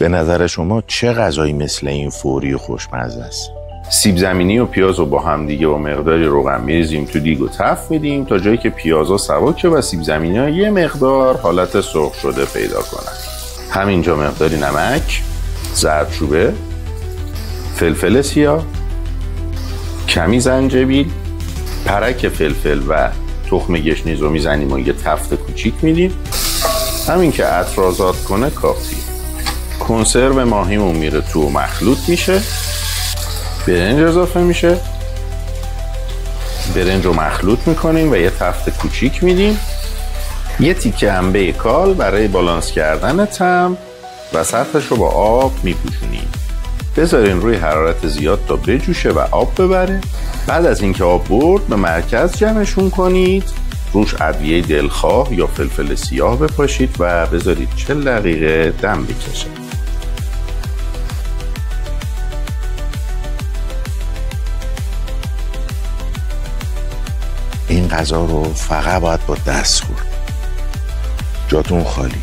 به نظر شما چه غذایی مثل این فوری و خوشمزه است؟ سیب زمینی و پیاز رو با هم دیگه با مقداری روغن میریزیم تو دیگ و تفت میدیم تا جایی که پیازا سبک و سیب زمینی ها یه مقدار حالت سرخ شده پیدا کنن. همینجا مقداری نمک، زردچوبه، فلفل سیاه، کمی زنجبیل، پرک فلفل و تخم گشنیز رو میزنیم و یه تفت کوچیک میدیم. همین که عطر آزاد کنه کافیه. کنسرو ماهیمون میره تو و مخلوط میشه. برنج اضافه میشه. برنج رو مخلوط میکنیم و یه تفت کوچیک میدیم. یه تیکه انبه کال برای بالانس کردن طعم و سطحش رو با آب میپوشونیم. بذارین روی حرارت زیاد تا بجوشه و آب ببره. بعد از اینکه آب برد به مرکز جمعشون کنید. روش ادویه دلخواه یا فلفل سیاه بپاشید و بذارید 40 دقیقه دم بکشه. این غذا رو فقط باید با دست خورد. جاتون خالی.